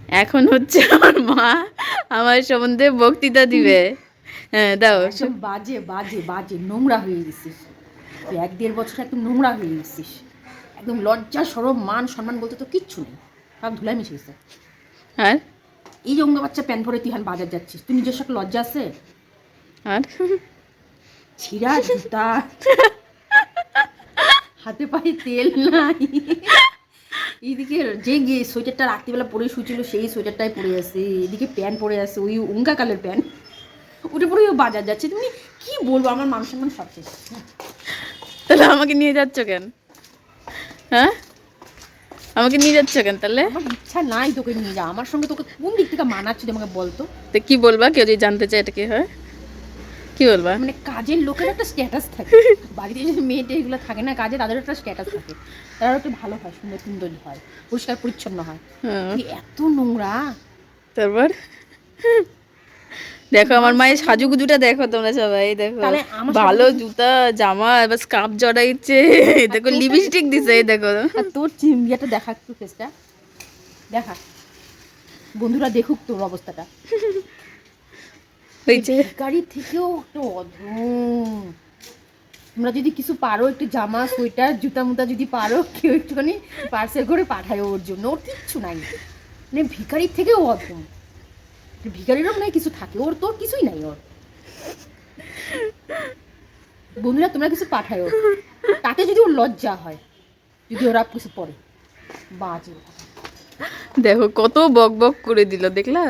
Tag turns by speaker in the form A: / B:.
A: এখন হচ্ছে আমার মা আমার সম্বন্ধে বক্তৃতা দিবে। হ্যাঁ দাও।
B: একদম বাজে বাজে বাজে নোংরা হয়ে গেছিস তুই, 1-1.5 বছর একদম নোংরা হয়ে গেছিস, একদম লজ্জা সরম মান সম্মান বলতে তো কিচ্ছু নেই, সব ধুলাই মিশে গেছে।
A: আর
B: এই যে অঙ্গ বাচ্চা প্যান্ট পরে তুই হান বাজার যাচ্ছিস, তুই নিজস্ব একটা লজ্জা আছে?
A: আর
B: ছিঁড়া জুতা, হাতে পায়ে তেল নাই, এইদিকে যে গিয়ে সোয়েটারটা রাত্রিবেলা পরে শুয়েছিল সেই সোয়েটারটাই পরে আছে, এদিকে প্যান্ট পরে আছে ওই উঙ্গা কালের প্যান্ট, ওটা পরেও বাজার যাচ্ছে। তুমি কি বলবো, আমার মান সম্মান সব শেষ।
A: তাহলে আমাকে নিয়ে যাচ্ছ কেন? হ্যাঁ আমাকে নিয়ে যাচ্ছ কেন তাহলে?
B: আমার ইচ্ছা নাই তোকে নিয়ে যা, আমার সঙ্গে তোকে কোন দিক থেকে মানাচ্ছি আমাকে বলতো।
A: তো কি বলবা, কেউ যদি জানতে চায় এটা কি হয়, কি বলবা?
B: মানে কাজের লোকের একটা স্ট্যাটাস থাকে, বাড়িতে যে মেয়েটে এগুলো থাকে না কাজে, তাদের একটা স্ট্যাটাস থাকে, তারা একটু ভালো হয়, সুন্দর সুন্দরী হয়, পরিষ্কার পরিচ্ছন্ন হয়।
A: হ্যাঁ।
B: তুই এত নোংরা।
A: তারপর দেখো আমার মায়ের সাজুগুজুটা দেখো তোমরা সবাই, দেখো
B: তাহলে আমার
A: ভালো জুতা জামা, এবার স্কার্ফ জড়াইছে, দেখো লিপস্টিক দিছে, এই দেখো।
B: আর তোর চিমড়িয়াটা দেখা একটু ফেসটা দেখা, বন্ধুরা দেখুক তোর অবস্থাটা।
A: হয়েছে
B: ভিখারির থেকেও একটু অধম। তোমরা যদি কিছু পারো, একটু জামা সোয়েটার জুতা মুতা যদি পারো, কেউ একটুখানি পার্সেল করে পাঠায় ওর জন্য, ওর কিচ্ছু নাই, মানে ভিখারির থেকেও অধম। ভিখারিরও মানে কিছু থাকে, ওর তোর কিছুই নাই ওর। বন্ধুরা তোমরা কিছু পাঠায় ওর, তাতে যদি ওর লজ্জা হয়, যদি ওরা কিছু পড়ে বাজে।
A: দেখো কত বক বক করে দিল, দেখলা?